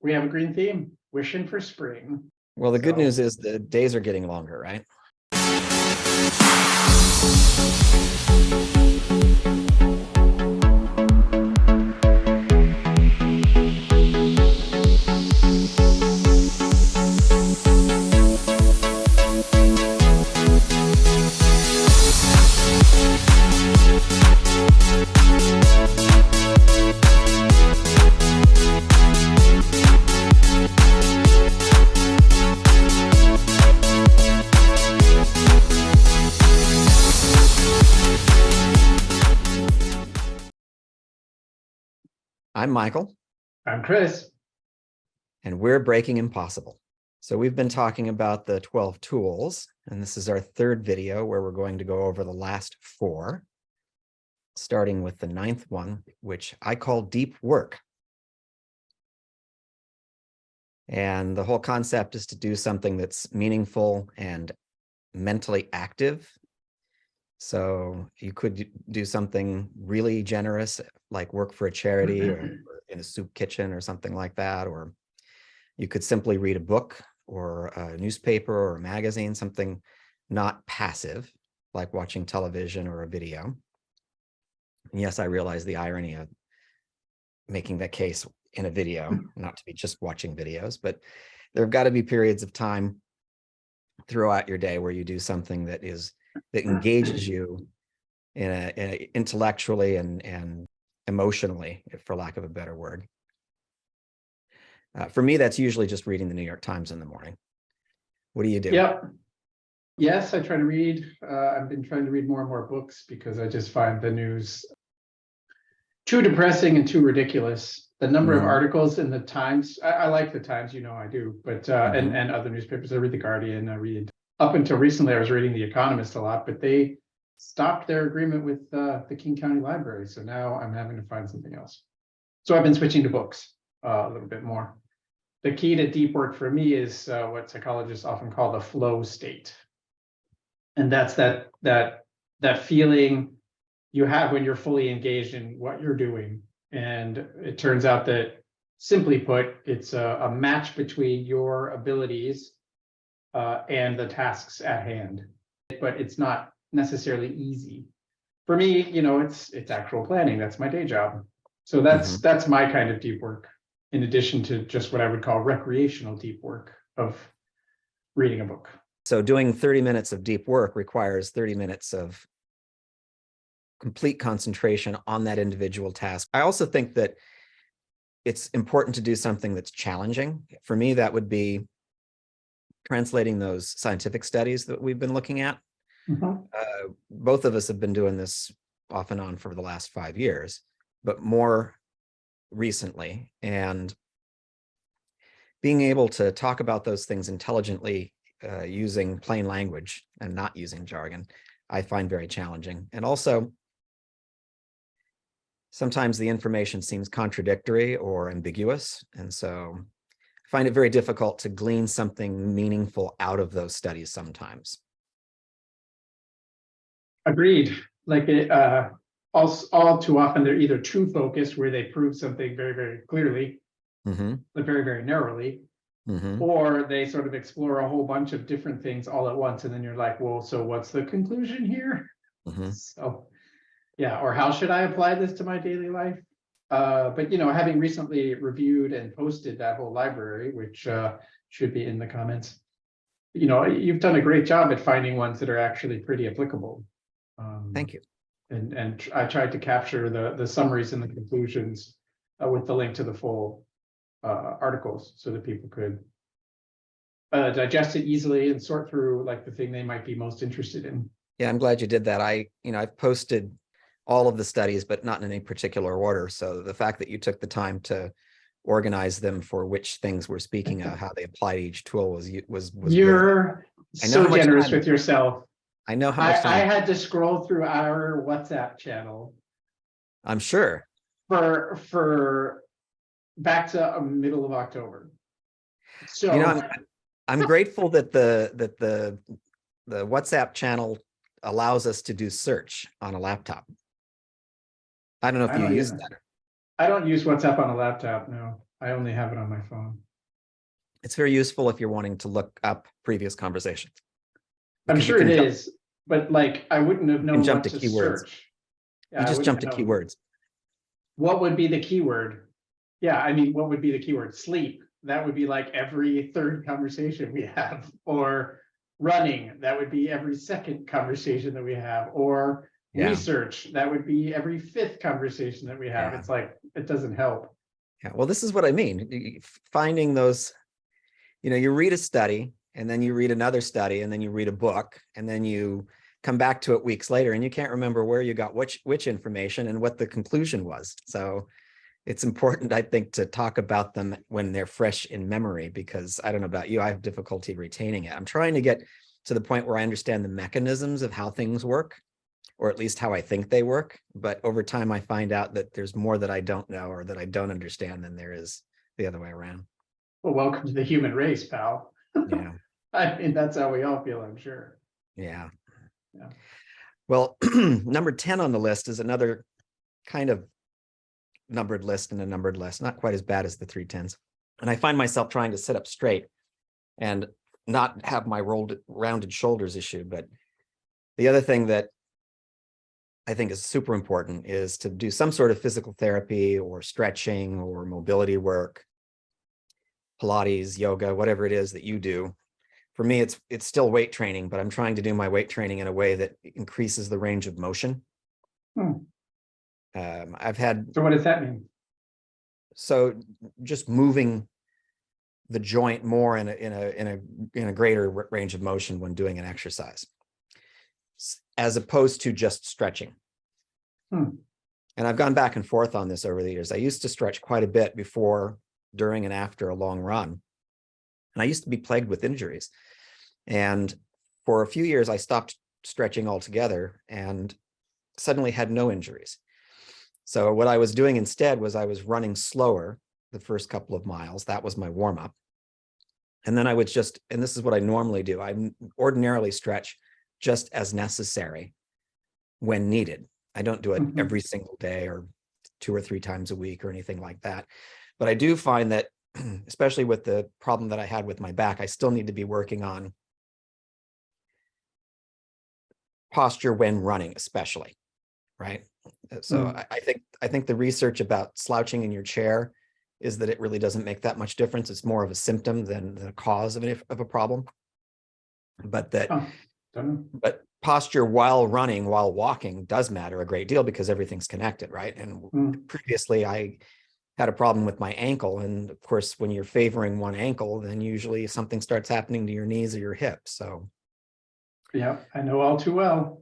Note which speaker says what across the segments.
Speaker 1: we have a green theme, wishing for spring.
Speaker 2: Well, the good
Speaker 1: So-
Speaker 2: news is the days are getting longer, right? I'm Michael,
Speaker 1: I'm Chris.
Speaker 2: and we're Breaking Impossible. So we've been talking about the 12 tools, and this is our third video where we're going to go over the last 4, starting with the 9th one, which I call deep work. And the whole concept is to do something that's meaningful and mentally active. So you could do something really generous, like work for a charity or in a soup kitchen or something like that. Or you could simply read a book or a newspaper or a magazine, something not passive, like watching television or a video. And yes, I realize the irony of making that case in a video, not to be just watching videos, but there have got to be periods of time throughout your day where you do something that engages you in a intellectually and emotionally, for lack of a better word. For me, that's usually just reading the New York Times in the morning. What do you do?
Speaker 1: Yep. Yes, I try to read. I've been trying to read more and more books because I just find the news too depressing and too ridiculous. The number of articles in the Times, I like the Times, you know I do, but and other newspapers. I read the Guardian. I read, up until recently, I was reading The Economist a lot, but they stopped their agreement with the King County Library. So now I'm having to find something else. So I've been switching to books a little bit more. The key to deep work for me is what psychologists often call the flow state. And that's that feeling you have when you're fully engaged in what you're doing. And it turns out that, simply put, it's a match between your abilities and the tasks at hand. But it's not necessarily easy. For me, you know, it's actual planning. That's my day job. So that's my kind of deep work, in addition to just what I would call recreational deep work of reading a book.
Speaker 2: So doing 30 minutes of deep work requires 30 minutes of complete concentration on that individual task. I also think that it's important to do something that's challenging. For me, that would be translating those scientific studies that we've been looking at. Both of us have been doing this off and on for the last 5 years, but more recently. And being able to talk about those things intelligently using plain language and not using jargon, I find very challenging. And also, sometimes the information seems contradictory or ambiguous. And so I find it very difficult to glean something meaningful out of those studies sometimes.
Speaker 1: Agreed. Like all too often, they're either too focused, where they prove something very, very clearly, but very, very narrowly, or they sort of explore a whole bunch of different things all at once. And then you're like, well, so what's the conclusion here? So, yeah, or how should I apply this to my daily life? But, you know, having recently reviewed and posted that whole library, which should be in the comments, you know, you've done a great job at finding ones that are actually pretty applicable.
Speaker 2: Thank you.
Speaker 1: And I tried to capture the summaries and the conclusions with the link to the full articles, so that people could digest it easily and sort through like the thing they might be most interested in.
Speaker 2: Yeah, I'm glad you did that. I've posted all of the studies, but not in any particular order. So the fact that you took the time to organize them for which things we're speaking of, how they apply to each tool was
Speaker 1: You're so generous with yourself.
Speaker 2: I know how much time.
Speaker 1: I had to scroll through our WhatsApp channel.
Speaker 2: I'm sure.
Speaker 1: For back to middle of October. So,
Speaker 2: you know, I'm grateful that the WhatsApp channel allows us to do search on a laptop. I don't know if you use that.
Speaker 1: I don't use WhatsApp on a laptop, no. I only have it on my phone.
Speaker 2: It's very useful if you're wanting to look up previous conversations.
Speaker 1: I'm
Speaker 2: Because you
Speaker 1: sure it
Speaker 2: can jump,
Speaker 1: is, but like I wouldn't have
Speaker 2: you can
Speaker 1: known
Speaker 2: jump
Speaker 1: what
Speaker 2: to
Speaker 1: to
Speaker 2: keywords.
Speaker 1: search.
Speaker 2: You
Speaker 1: I
Speaker 2: just
Speaker 1: wouldn't
Speaker 2: jump to
Speaker 1: have known.
Speaker 2: keywords.
Speaker 1: What would be the keyword? Yeah, I mean, what would be the keyword? Sleep. That would be like every third conversation we have, or running. That would be every second conversation that we have, or
Speaker 2: Yeah.
Speaker 1: research. That would be every fifth conversation that we have.
Speaker 2: Yeah.
Speaker 1: It's like, it doesn't help.
Speaker 2: Yeah. Well, this is what I mean. Finding those, you read a study and then you read another study and then you read a book and then you come back to it weeks later and you can't remember where you got which information and what the conclusion was. So it's important, I think, to talk about them when they're fresh in memory, because I don't know about you, I have difficulty retaining it. I'm trying to get to the point where I understand the mechanisms of how things work, or at least how I think they work. But over time, I find out that there's more that I don't know or that I don't understand than there is the other way around.
Speaker 1: Well, welcome to the human race, pal.
Speaker 2: Yeah.
Speaker 1: I mean, that's how we all feel, I'm sure.
Speaker 2: Yeah.
Speaker 1: Yeah.
Speaker 2: Well, number 10 on the list is another kind of numbered list and a numbered list, not quite as bad as the 3 10s. And I find myself trying to sit up straight and not have my rounded shoulders issue. But the other thing that I think is super important is to do some sort of physical therapy or stretching or mobility work, Pilates, yoga, whatever it is that you do. For me, it's still weight training, but I'm trying to do my weight training in a way that increases the range of motion. I've had.
Speaker 1: So what does that mean?
Speaker 2: So just moving the joint more in a greater range of motion when doing an exercise, as opposed to just stretching. And I've gone back and forth on this over the years. I used to stretch quite a bit before, during, and after a long run. And I used to be plagued with injuries. And for a few years, I stopped stretching altogether and suddenly had no injuries. So what I was doing instead was I was running slower the first couple of miles. That was my warm up. And then I would just, and this is what I normally do, I ordinarily stretch just as necessary when needed. I don't do it every single day or 2 or 3 times a week or anything like that. But I do find that, especially with the problem that I had with my back, I still need to be working on posture when running, especially, right? So I think the research about slouching in your chair is that it really doesn't make that much difference. It's more of a symptom than the cause of a problem. But but posture while running, while walking does matter a great deal because everything's connected, right? And previously I had a problem with my ankle. And of course, when you're favoring one ankle, then usually something starts happening to your knees or your hips. So
Speaker 1: yeah, I know all too well.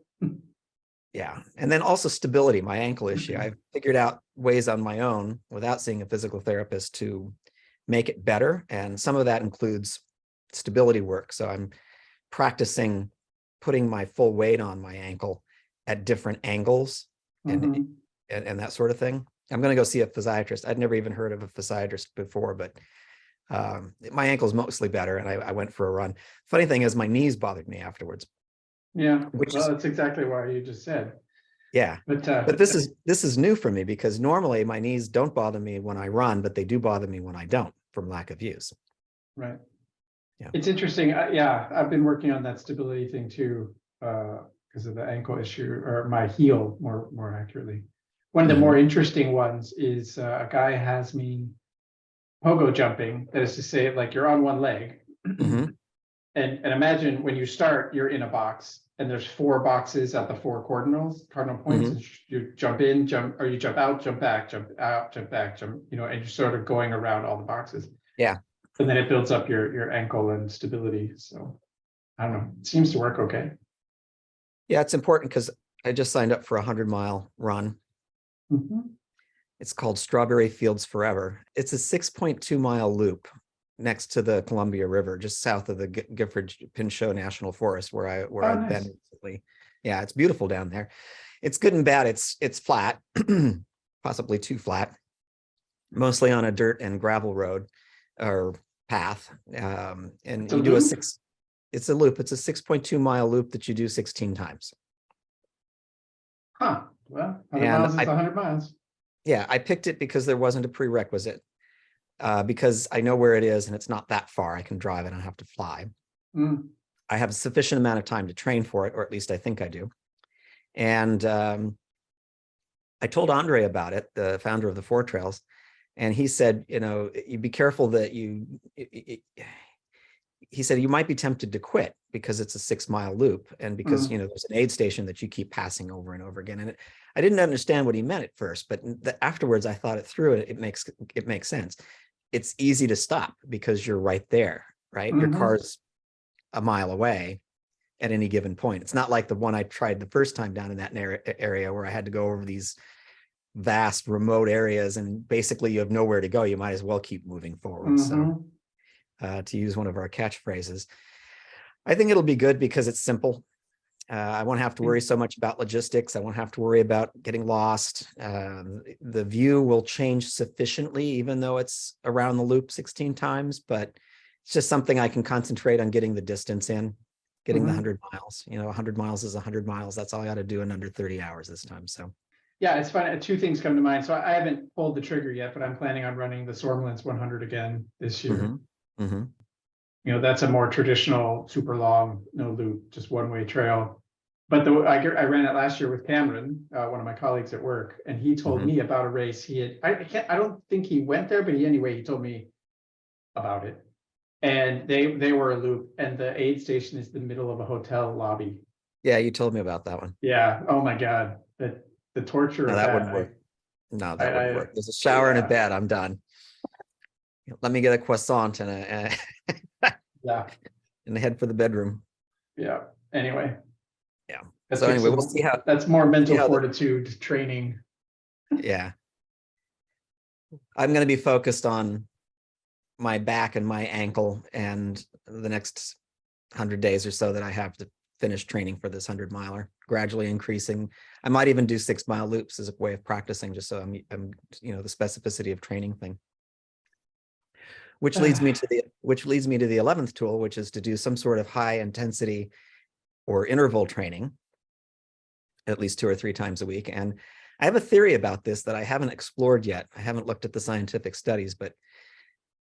Speaker 2: Yeah. And then also stability, my ankle issue. I've figured out ways on my own without seeing a physical therapist to make it better. And some of that includes stability work. So I'm practicing putting my full weight on my ankle at different angles and that sort of thing. I'm going to go see a physiatrist. I'd never even heard of a physiatrist before, but my ankle's mostly better. And I went for a run. Funny thing is my knees bothered me afterwards.
Speaker 1: Yeah, well, that's exactly what you just said.
Speaker 2: Yeah, but this is new for me because normally my knees don't bother me when I run, but they do bother me when I don't from lack of use.
Speaker 1: Right.
Speaker 2: Yeah,
Speaker 1: it's interesting. Yeah, I've been working on that stability thing too, because of the ankle issue, or my heel, more accurately. One of the more interesting ones is a guy has me pogo jumping. That is to say, like you're on one leg. And imagine when you start, you're in a box and there's 4 boxes at the 4 cardinal points. And you jump in, or you jump out, jump back, jump out, jump back, jump, and you're sort of going around all the boxes.
Speaker 2: Yeah.
Speaker 1: And then it builds up your ankle and stability. So I don't know, it seems to work okay.
Speaker 2: Yeah, it's important because I just signed up for a 100-mile run. It's called Strawberry Fields Forever. It's a 6.2-mile loop next to the Columbia River, just south of the Gifford-Pinchot National Forest, where I've been recently. Yeah, it's beautiful down there. It's good and bad. It's flat, possibly too flat, mostly on a dirt and gravel road or path. And you do it's a loop. It's a 6.2-mile loop that you do 16 times.
Speaker 1: Well, 100 miles is 100 miles.
Speaker 2: Yeah, I picked it because there wasn't a prerequisite. because I know where it is and it's not that far. I can drive it. I don't have to fly.
Speaker 1: Mm.
Speaker 2: I have a sufficient amount of time to train for it, or at least I think I do. And I told Andre about it, the founder of the Four Trails, and he said, you be careful that he said you might be tempted to quit because it's a 6-mile loop, and because there's an aid station that you keep passing over and over again. And I didn't understand what he meant at first, but afterwards I thought it through, and it makes sense. It's easy to stop because you're right there, right? Your car's a mile away at any given point. It's not like the one I tried the first time down in that area where I had to go over these vast remote areas and basically you have nowhere to go. You might as well keep moving forward. So to use one of our catchphrases, I think it'll be good because it's simple. I won't have to worry so much about logistics. I won't have to worry about getting lost. The view will change sufficiently, even though it's around the loop 16 times, but it's just something I can concentrate on getting the distance in, getting the 100 miles. 100 miles is 100 miles. That's all I got to do in under 30 hours this time. So
Speaker 1: yeah, it's fun. Two things come to mind. So I haven't pulled the trigger yet, but I'm planning on running the Sormelins 100 again this year. That's a more traditional, super long, no loop, just one-way trail. But I ran it last year with Cameron, one of my colleagues at work, and he told me about a race he had. I don't think he went there, but he told me about it. And they were a loop, and the aid station is the middle of a hotel lobby.
Speaker 2: Yeah, you told me about that one.
Speaker 1: Yeah. Oh my God. The torture
Speaker 2: No,
Speaker 1: of
Speaker 2: that wouldn't work. No, that wouldn't work. There's a shower and a bed. I'm done. Let me get a croissant and and head for the bedroom.
Speaker 1: Yeah. Anyway.
Speaker 2: Yeah. So anyway, we'll see how.
Speaker 1: That's more mental fortitude training.
Speaker 2: Yeah. I'm going to be focused on my back and my ankle and the next 100 days or so that I have to finish training for this 100-miler, gradually increasing. I might even do 6-mile loops as a way of practicing, just so I'm the specificity of training thing. Which leads me to the 11th tool, which is to do some sort of high intensity or interval training at least 2 or 3 times a week. And I have a theory about this that I haven't explored yet. I haven't looked at the scientific studies, but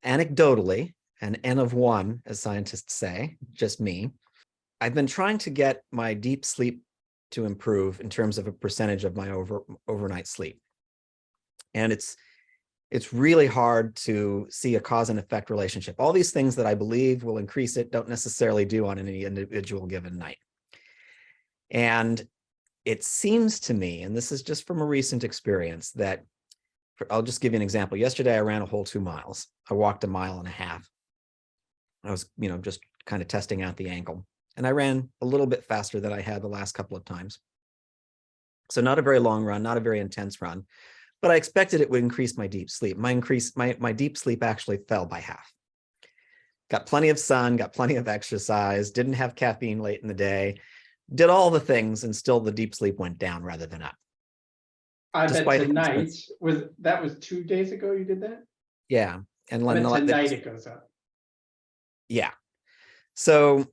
Speaker 2: anecdotally, an N of 1, as scientists say, just me, I've been trying to get my deep sleep to improve in terms of a percentage of my overnight sleep. And it's really hard to see a cause and effect relationship. All these things that I believe will increase it don't necessarily do on any individual given night. And it seems to me, and this is just from a recent experience, that I'll just give you an example. Yesterday, I ran a whole 2 miles. I walked 1.5 miles. I was, just kind of testing out the ankle. And I ran a little bit faster than I had the last couple of times. So not a very long run, not a very intense run, but I expected it would increase my deep sleep. My deep sleep actually fell by half. Got plenty of sun, got plenty of exercise, didn't have caffeine late in the day, did all the things, and still the deep sleep went down rather than up.
Speaker 1: I bet tonight was 2 days ago you did that?
Speaker 2: Yeah. And
Speaker 1: tonight it goes up.
Speaker 2: Yeah. So,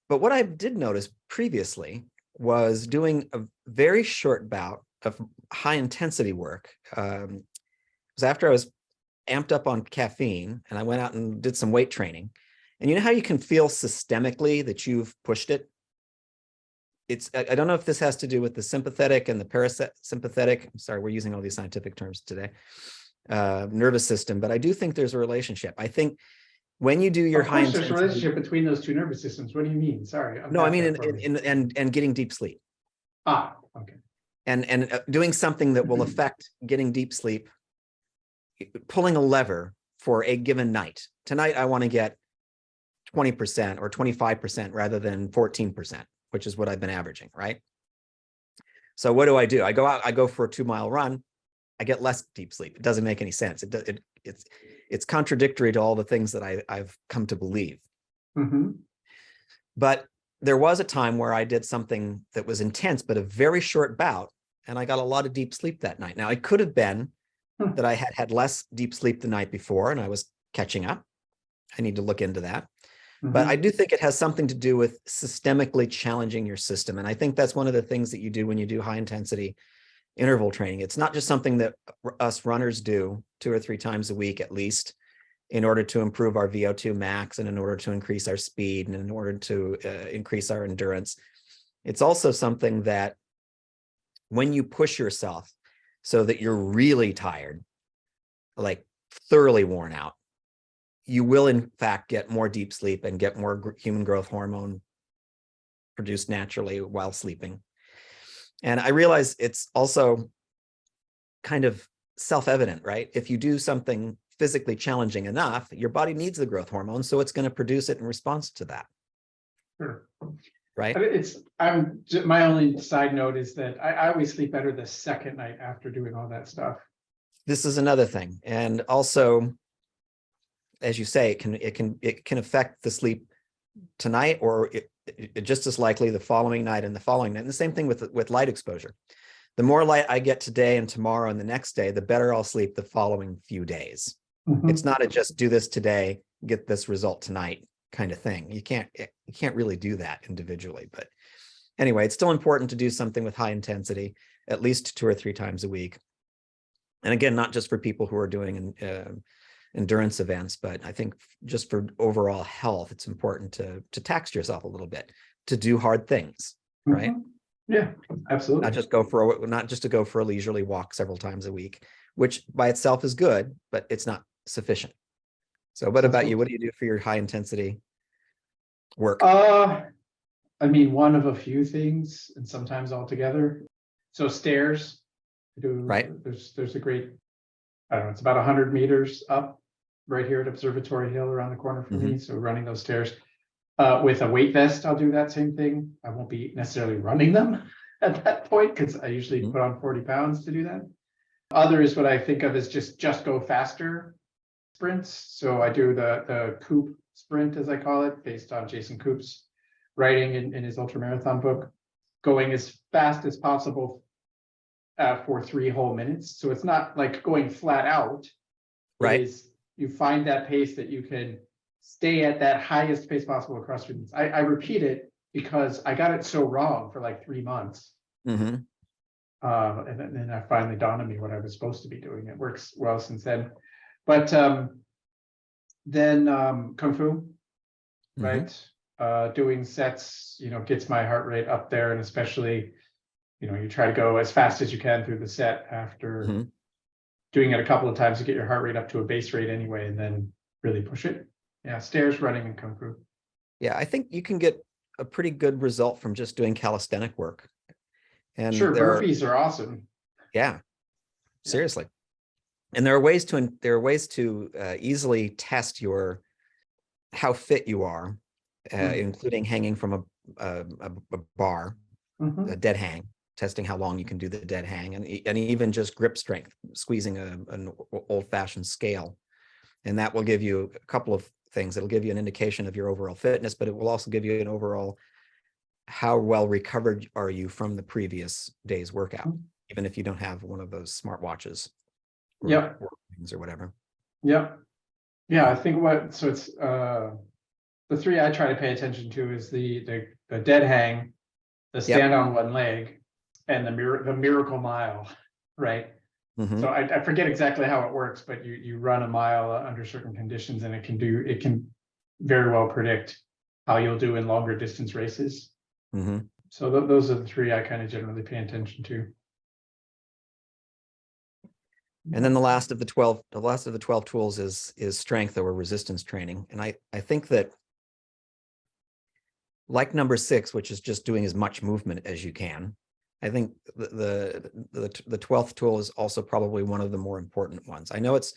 Speaker 2: but what I did notice previously was doing a very short bout of high intensity work. It was after I was amped up on caffeine and I went out and did some weight training. And you know how you can feel systemically that you've pushed it? I don't know if this has to do with the sympathetic and the parasympathetic. I'm sorry, we're using all these scientific terms today. Nervous system, but I do think there's a relationship. I think when you do your high intensity,
Speaker 1: there's a relationship between those two nervous systems. What do you mean? Sorry.
Speaker 2: No, I mean and getting deep sleep.
Speaker 1: Okay.
Speaker 2: And doing something that will affect getting deep sleep, pulling a lever for a given night. Tonight, I want to get 20% or 25% rather than 14%, which is what I've been averaging, right? So what do? I go out, I go for a 2-mile run, I get less deep sleep. It doesn't make any sense. It's contradictory to all the things that I've come to believe. But there was a time where I did something that was intense, but a very short bout, and I got a lot of deep sleep that night. Now, it could have been that I had less deep sleep the night before and I was catching up. I need to look into that. But I do think it has something to do with systemically challenging your system. And I think that's one of the things that you do when you do high intensity interval training. It's not just something that us runners do 2 or 3 times a week at least. in order to improve our VO2 max and in order to increase our speed and in order to increase our endurance. It's also something that when you push yourself so that you're really tired, like thoroughly worn out, you will in fact get more deep sleep and get more human growth hormone produced naturally while sleeping. And I realize it's also kind of self-evident, right? If you do something physically challenging enough, your body needs the growth hormone, so it's going to produce it in response to that.
Speaker 1: Sure.
Speaker 2: Right?
Speaker 1: But my only side note is that I always sleep better the second night after doing all that stuff.
Speaker 2: This is another thing. And also, as you say, it can affect the sleep tonight, or it just as likely the following night and the following night. And the same thing with light exposure. The more light I get today and tomorrow and the next day, the better I'll sleep the following few days.
Speaker 1: Mhm.
Speaker 2: It's not a just do this today, get this result tonight kind of thing. You can't really do that individually. But anyway, it's still important to do something with high intensity, at least 2 or 3 times a week. And again, not just for people who are doing endurance events, but I think just for overall health, it's important to tax yourself a little bit, to do hard things, right?
Speaker 1: Mhm. Yeah, absolutely.
Speaker 2: Not just to go for a leisurely walk several times a week, which by itself is good, but it's not sufficient. So what about you? What do you do for your high intensity work?
Speaker 1: I mean, one of a few things, and sometimes all together. So stairs,
Speaker 2: Right.
Speaker 1: There's a great, I don't know, it's about 100 meters up right here at Observatory Hill around the corner from me. So running those stairs with a weight vest, I'll do that same thing. I won't be necessarily running them at that point because I usually put on 40 pounds to do that. Other is what I think of as just go faster sprints. So I do the Coop sprint, as I call it, based on Jason Coop's writing in his ultramarathon book, going as fast as possible for 3 whole minutes. So it's not like going flat out.
Speaker 2: Right.
Speaker 1: It is, you find that pace that you can stay at that highest pace possible across 3 minutes. I repeat it because I got it so wrong for like 3 months.
Speaker 2: Mm-hmm.
Speaker 1: And then I finally dawned on me what I was supposed to be doing. It works well since then. But then Kung Fu, right? Doing sets, gets my heart rate up there. And especially, you try to go as fast as you can through the set after doing it a couple of times to get your heart rate up to a base rate anyway, and then really push it. Yeah, stairs, running, and Kung Fu.
Speaker 2: Yeah, I think you can get a pretty good result from just doing calisthenic work. And
Speaker 1: sure, burpees are awesome.
Speaker 2: Yeah, seriously. And there are ways to easily test how fit you are, including hanging from a bar, a dead hang, testing how long you can do the dead hang, and even just grip strength, squeezing an old-fashioned scale. And that will give you a couple of things. It'll give you an indication of your overall fitness, but it will also give you an overall how well recovered are you from the previous day's workout, even if you don't have one of those smartwatches or whatever.
Speaker 1: Yeah, I think it's the 3 I try to pay attention to is the dead hang, the stand on one leg, and the miracle mile, right? So I forget exactly how it works, but you run a mile under certain conditions, and it can very well predict how you'll do in longer distance races. So those are the 3 I kind of generally pay attention to.
Speaker 2: And then the last of the 12 tools is strength or resistance training. And I think that, like number 6, which is just doing as much movement as you can, I think the 12th tool is also probably one of the more important ones. I know it's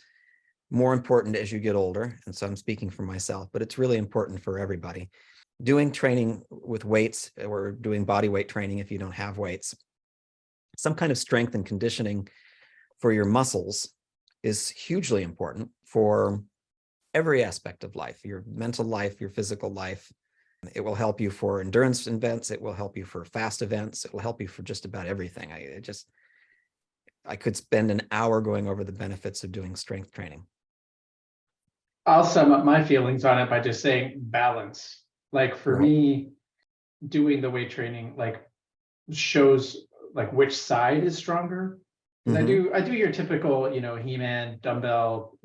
Speaker 2: more important as you get older, and so I'm speaking for myself, but it's really important for everybody. Doing training with weights, or doing body weight training if you don't have weights, some kind of strength and conditioning for your muscles is hugely important for every aspect of life, your mental life, your physical life. It will help you for endurance events. It will help you for fast events. It will help you for just about everything. I could spend an hour going over the benefits of doing strength training.
Speaker 1: I'll sum up my feelings on it by just saying balance. Like for me, doing the weight training shows which side is stronger. Because
Speaker 2: Mhm.
Speaker 1: I do your typical, He-Man dumbbell,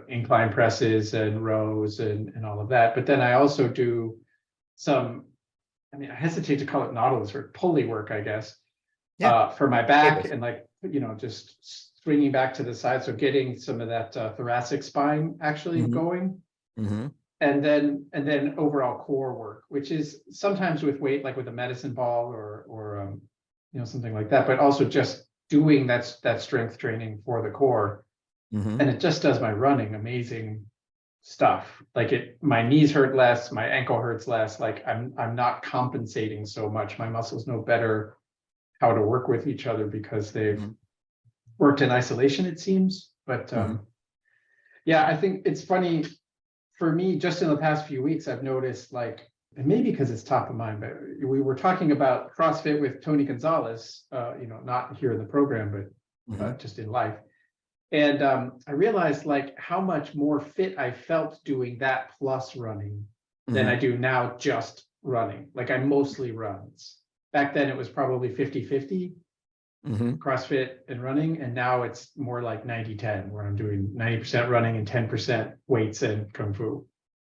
Speaker 1: incline presses and rows and all of that. But then I also do some, I mean, I hesitate to call it nautilus or pulley work, I guess,
Speaker 2: Yeah,
Speaker 1: for my back
Speaker 2: cables.
Speaker 1: and like, just swinging back to the side. So getting some of that thoracic spine actually
Speaker 2: Mhm.
Speaker 1: going.
Speaker 2: Mhm.
Speaker 1: And then overall core work, which is sometimes with weight, like with a medicine ball or something like that, but also just doing that strength training for the core.
Speaker 2: Mhm.
Speaker 1: And it just does my running amazing stuff. Like my knees hurt less, my ankle hurts less. Like I'm not compensating so much. My muscles know better how to work with each other because they've
Speaker 2: Mhm.
Speaker 1: worked in isolation, it seems. But
Speaker 2: Mhm.
Speaker 1: yeah, I think it's funny for me, just in the past few weeks, I've noticed like, and maybe because it's top of mind, but we were talking about CrossFit with Tony Gonzalez, not here in the program, but
Speaker 2: Mhm.
Speaker 1: just in life. And I realized like how much more fit I felt doing that plus running than I
Speaker 2: Mhm.
Speaker 1: do now just running. Like I mostly runs. Back then it was probably 50-50
Speaker 2: Mhm.
Speaker 1: CrossFit and running. And now it's more like 90-10, where I'm doing 90% running and 10% weights and Kung Fu.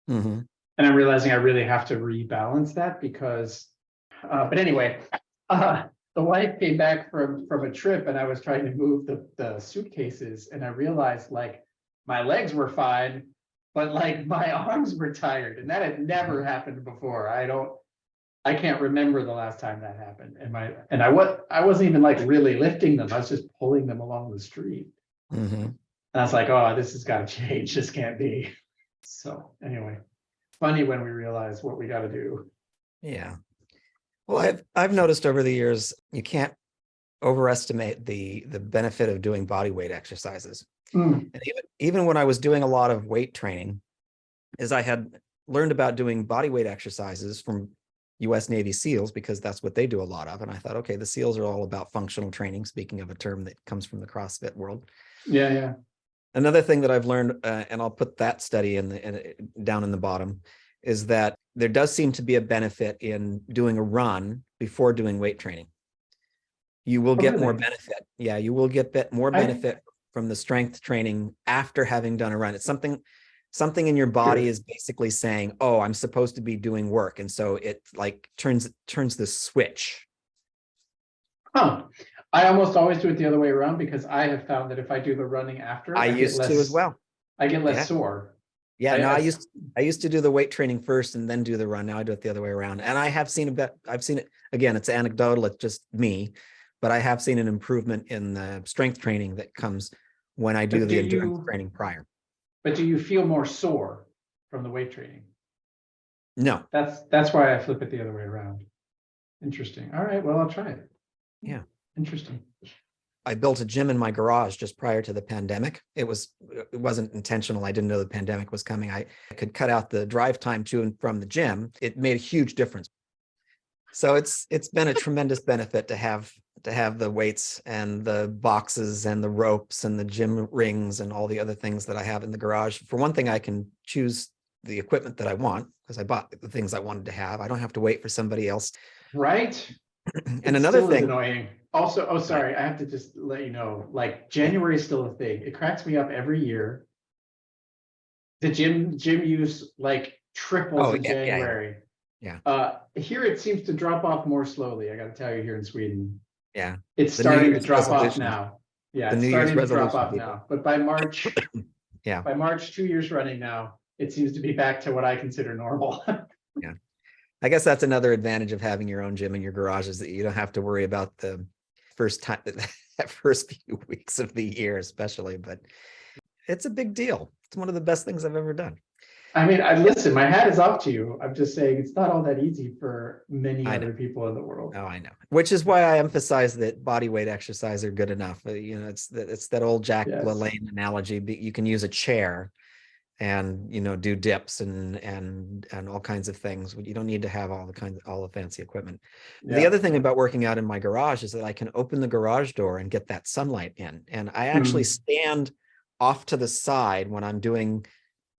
Speaker 2: Mhm.
Speaker 1: And I'm realizing I really have to rebalance that because, but anyway, uh, the wife came back from a trip and I was trying to move the suitcases and I realized like my legs were fine, but like my arms were tired and that had never happened before. I can't remember the last time that happened. And I wasn't even like really lifting them. I was just pulling them along the street.
Speaker 2: Mhm.
Speaker 1: And I was like, oh, this has got to change. This can't be. So anyway, funny when we realize what we got to do.
Speaker 2: Yeah. Well, I've noticed over the years you can't overestimate the benefit of doing body weight exercises.
Speaker 1: Mm,
Speaker 2: And even when I was doing a lot of weight training, is I had learned about doing body weight exercises from US Navy SEALs because that's what they do a lot of. And I thought, okay, the SEALs are all about functional training, speaking of a term that comes from the CrossFit world.
Speaker 1: yeah, yeah.
Speaker 2: Another thing that I've learned, and I'll put that study down in the bottom, is that there does seem to be a benefit in doing a run before doing weight training. You will
Speaker 1: Oh,
Speaker 2: get more
Speaker 1: really?
Speaker 2: benefit. Yeah, you will get more
Speaker 1: I
Speaker 2: benefit from the strength training after having done a run. It's something in your body
Speaker 1: Sure.
Speaker 2: is basically saying, "Oh, I'm supposed to be doing work," and so it like turns the switch.
Speaker 1: Huh. I almost always do it the other way around because I have found that if I do the running
Speaker 2: I
Speaker 1: after,
Speaker 2: used to as well.
Speaker 1: I get less
Speaker 2: Yeah,
Speaker 1: sore.
Speaker 2: yeah.
Speaker 1: I,
Speaker 2: No,
Speaker 1: I
Speaker 2: I used to do the weight training first and then do the run. Now I do it the other way around, and I have seen a bit. I've seen it again. It's anecdotal. It's just me, but I have seen an improvement in the strength training that comes when I do
Speaker 1: but
Speaker 2: the endurance training prior.
Speaker 1: do you feel more sore from the weight training?
Speaker 2: No,
Speaker 1: That's why I flip it the other way around. Interesting. All right, well, I'll try it.
Speaker 2: yeah.
Speaker 1: Interesting.
Speaker 2: I built a gym in my garage just prior to the pandemic. It wasn't intentional. I didn't know the pandemic was coming. I could cut out the drive time to and from the gym. It made a huge difference. So it's been a tremendous benefit to have the weights and the boxes and the ropes and the gym rings and all the other things that I have in the garage. For one thing, I can choose the equipment that I want because I bought the things I wanted to have. I don't have to wait for somebody else.
Speaker 1: Right?
Speaker 2: And
Speaker 1: It
Speaker 2: another
Speaker 1: still is
Speaker 2: thing,
Speaker 1: annoying. Also, oh,
Speaker 2: right?
Speaker 1: sorry, I have to just let you know, like
Speaker 2: Yeah.
Speaker 1: January is still a thing. It cracks me up every year. The gym use like triples
Speaker 2: Oh
Speaker 1: in
Speaker 2: yeah, yeah, yeah,
Speaker 1: January.
Speaker 2: yeah,
Speaker 1: Here it seems to drop off more slowly. I got to tell you, here in Sweden,
Speaker 2: yeah.
Speaker 1: it's
Speaker 2: The New
Speaker 1: starting to
Speaker 2: Year's
Speaker 1: drop off
Speaker 2: resolutions.
Speaker 1: now. Yeah,
Speaker 2: The
Speaker 1: it's
Speaker 2: New Year's
Speaker 1: starting to drop
Speaker 2: resolution
Speaker 1: off
Speaker 2: people.
Speaker 1: now. But
Speaker 2: Yeah,
Speaker 1: by March, 2 years running now, it seems to be back to what I consider normal.
Speaker 2: yeah. I guess that's another advantage of having your own gym in your garage is that you don't have to worry about the first time that first few weeks of the year, especially. But it's a big deal. It's one of the best things I've ever done.
Speaker 1: I mean, I listen, my hat is off to you. I'm just saying it's not all that easy for many
Speaker 2: I know.
Speaker 1: other people in the world.
Speaker 2: Oh, I know. Which is why I emphasize that body weight exercise are good enough. It's that old Jack
Speaker 1: Yes.
Speaker 2: LaLanne analogy. You can use a chair and do dips and all kinds of things. You don't need to have all the fancy equipment. The
Speaker 1: Yeah.
Speaker 2: other thing about working out in my garage is that I can open the garage door and get that sunlight in. And I actually
Speaker 1: Mm,
Speaker 2: stand off to the side when I'm doing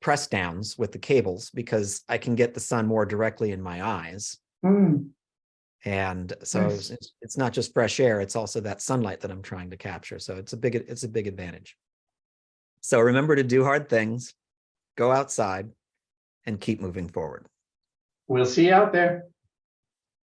Speaker 2: press downs with the cables because I can get the sun more directly in my eyes.
Speaker 1: mm.
Speaker 2: And so
Speaker 1: Nice.
Speaker 2: it's not just fresh air, it's also that sunlight that I'm trying to capture. So it's a big advantage. So remember to do hard things, go outside, and keep moving forward.
Speaker 1: We'll see you out there.